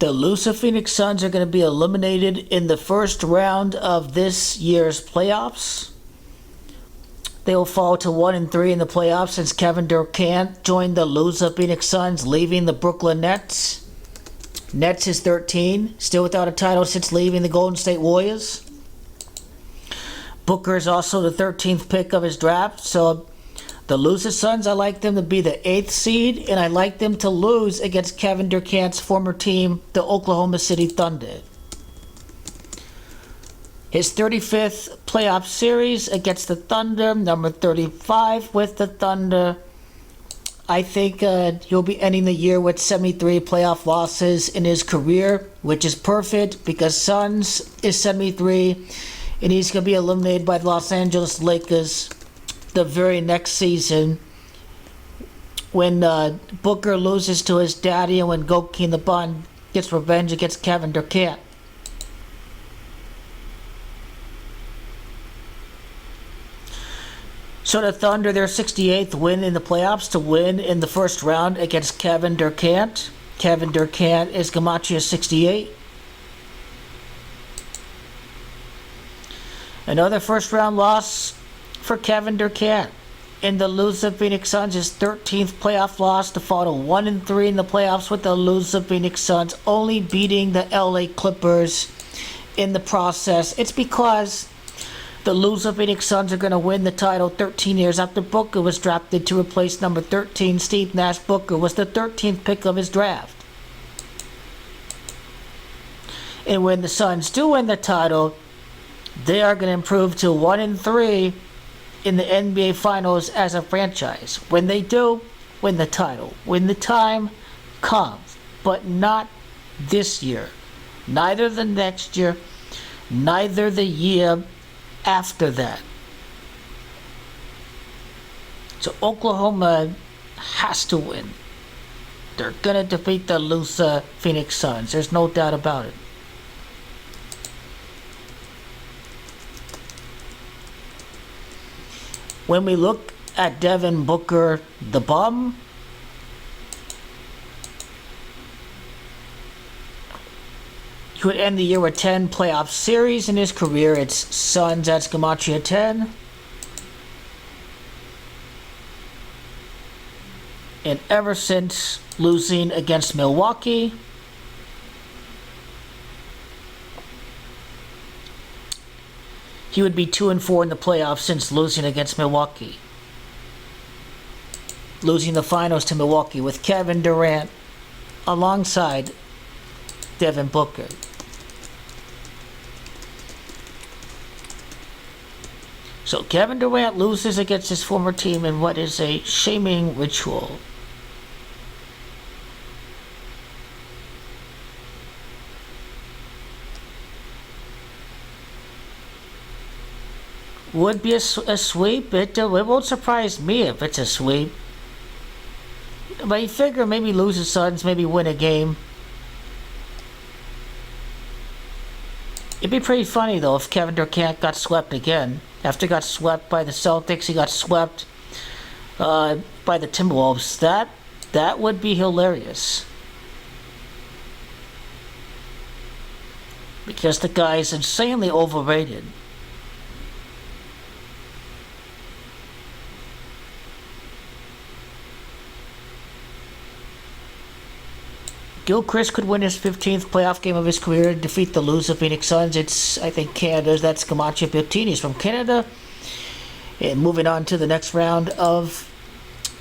The loser Phoenix Suns are going to be eliminated in the first round of this year's playoffs. They will fall to 1-3 in the playoffs since Kevin Durant joined the loser Phoenix Suns, leaving the Brooklyn Nets. Nets is 13, still without a title since leaving the Golden State Warriors. Booker is also the 13th pick of his draft, so the loser Suns, I like them to be the 8th seed, and I like them to lose against Kevin Durant's former team, the Oklahoma City Thunder. His 35th playoff series against the Thunder, number 35 with the Thunder. I think he'll be ending the year with 73 playoff losses in his career, which is perfect because Suns is 73, and he's going to be eliminated by the Los Angeles Lakers the very next season when Booker loses to his daddy and when KING LEBRON gets revenge against Kevin Durant. So the Thunder, their 68th win in the playoffs to win in the first round against Kevin Durant. Kevin Durant is Gematria 68. Another first round loss for Kevin Durant in the loser Phoenix Suns, his 13th playoff loss to fall to 1-3 in the playoffs with the loser Phoenix Suns, only beating the LA Clippers in the process. It's because the loser Phoenix Suns are going to win the title 13 years after Booker was drafted to replace number 13 Steve Nash. Booker was the 13th pick of his draft. And when the Suns do win the title, they are going to improve to 1-3 in the NBA Finals as a franchise. When they do, win the title. When the time comes. But not this year. Neither the next year. Neither the year after that. So Oklahoma has to win. They're going to defeat the loser Phoenix Suns. There's no doubt about it. When we look at Devin Booker, the bum, he would end the year with 10 playoff series in his career. It's Suns at Gematria 10. And ever since losing against Milwaukee, he would be 2-4 in the playoffs since losing against Milwaukee. Losing the finals to Milwaukee with Kevin Durant alongside Devin Booker. So Kevin Durant loses against his former team in what is a shaming ritual. Would be a sweep. It won't surprise me if it's a sweep. But you figure maybe lose the Suns, maybe win a game. It'd be pretty funny though if Kevin Durant got swept again. After he got swept by the Celtics, he got swept by the Timberwolves. That would be hilarious. Because the guy is insanely overrated. Gilchrist could win his 15th playoff game of his career and defeat the loser Phoenix Suns. It's, I think, Canada's. That's Gematria 15. He's from Canada. And moving on to the next round of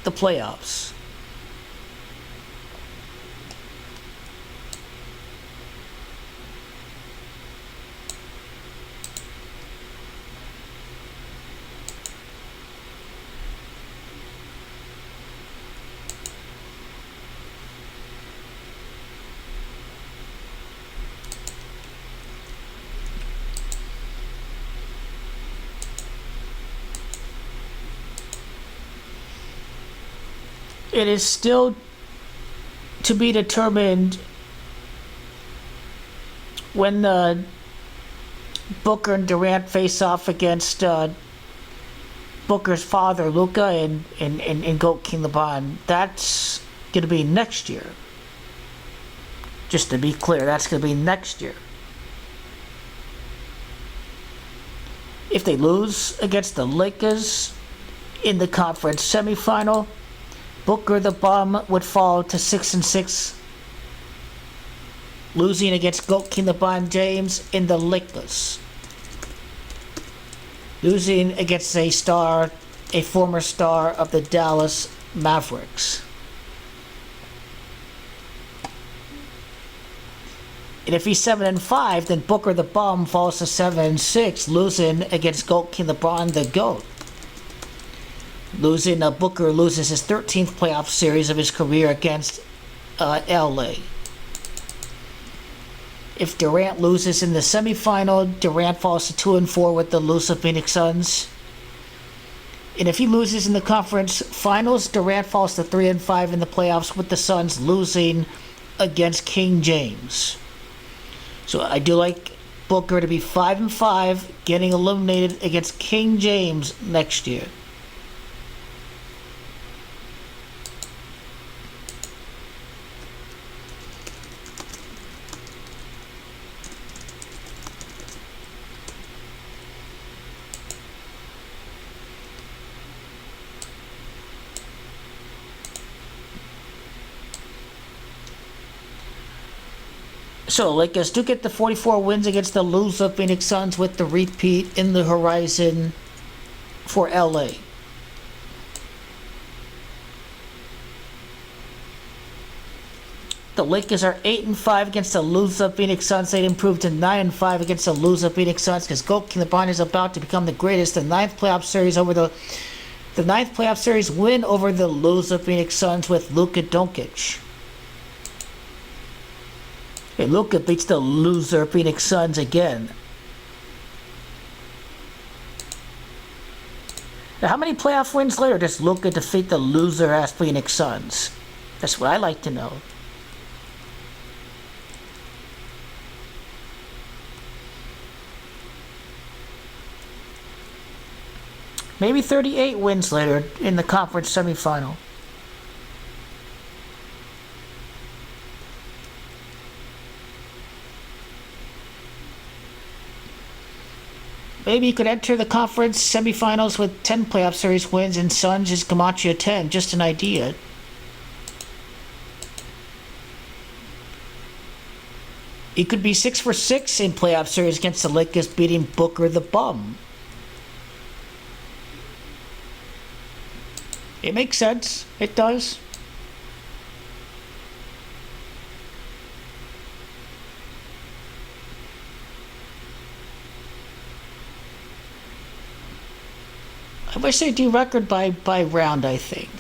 the playoffs. It is still to be determined when Booker and Durant face off against Booker's father, Luka, and KING LEBRON. That's going to be next year. Just to be clear, that's going to be next year. If they lose against the Lakers in the conference semifinal, Booker the Bum would fall to 6-6, losing against GOAT King LeBron James in the Lakers. Losing against a former star of the Dallas Mavericks. And if he's 7-5, then Booker the Bum falls to 7-6, losing against GOAT King LeBron the GOAT. Booker loses his 13th playoff series of his career against LA. If Durant loses in the semifinal, Durant falls to 2-4 with the loser Phoenix Suns. And if he loses in the conference finals, Durant falls to 3-5 in the playoffs with the Suns losing against King James. So I do like Booker to be 5-5, getting eliminated against King James next year. So Lakers do get the 44 wins against the loser Phoenix Suns with the repeat in the horizon for LA. The Lakers are 8-5 against the loser Phoenix Suns. They improved to 9-5 against the loser Phoenix Suns because GOAT King LeBron is about to become the greatest. The ninth playoff series win over the loser Phoenix Suns with Luka-Doncic. Okay, Luka beats the loser Phoenix Suns again. Now, how many playoff wins later does Luka defeat the loser-ass Phoenix Suns? That's what I like to know. Maybe 38 wins later in the conference semifinal. Maybe you could enter the conference semifinals with 10 playoff series wins and Suns is Camacho 10. Just an idea. He could be 6-6 in playoff series against the Lakers, beating Booker the Bum. It makes sense. It does. I wish they do record by round, I think.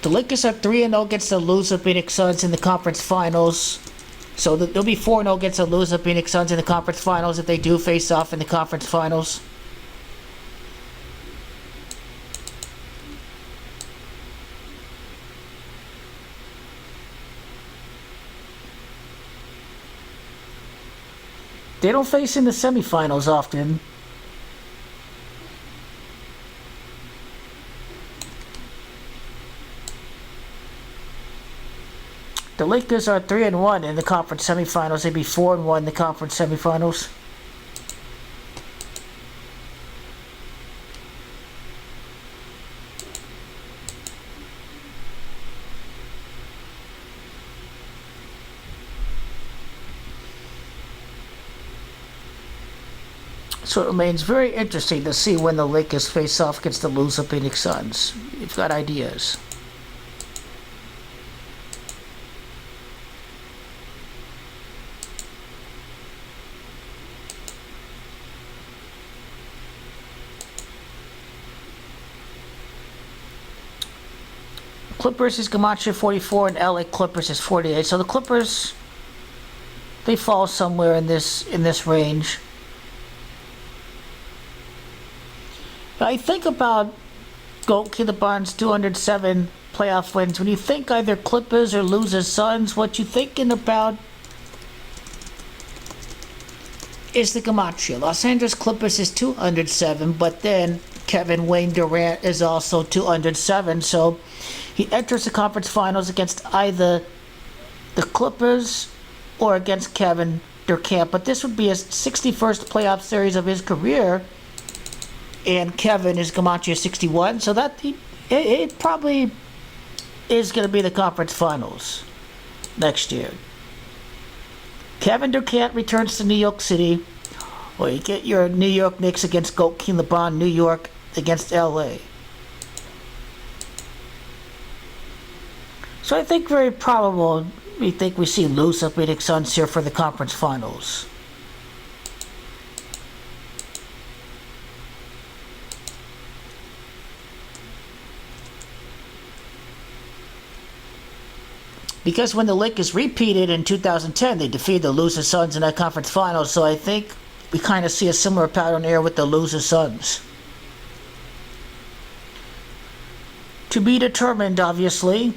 The Lakers are 3-0 against the loser Phoenix Suns in the conference finals. So they'll be 4-0 against the loser Phoenix Suns in the conference finals if they do face off in the conference finals. They don't face in the semifinals often. The Lakers are 3-1 in the conference semifinals. They'd be 4-1 in the conference semifinals. So it remains very interesting to see when the Lakers face off against the loser Phoenix Suns. You've got ideas. Clippers is Camacho 44 and LA Clippers is 48. So the Clippers, they fall somewhere in this range. I think about GOAT King LeBron's 207 playoff wins. When you think either Clippers or loser Suns, what you thinking about is the gematria. Los Angeles Clippers is 207, but then Kevin Wayne Durant is also 207, so he enters the conference finals against either the Clippers or against Kevin Durant. But this would be his 61st playoff series of his career, and Kevin is gematria 61, so that it probably is going to be the conference finals next year. Kevin Durant returns to New York City, or you get your New York Knicks against GOAT King LeBron, New York against LA. So I think very probable we think we see loose Phoenix Suns here for the conference finals. Because when the Lakers repeated in 2010, they defeated the loser Suns in that conference finals, so I think we kind of see a similar pattern here with the loser Suns. To be determined, obviously,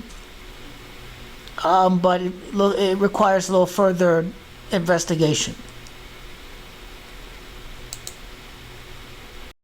but it requires a little further investigation.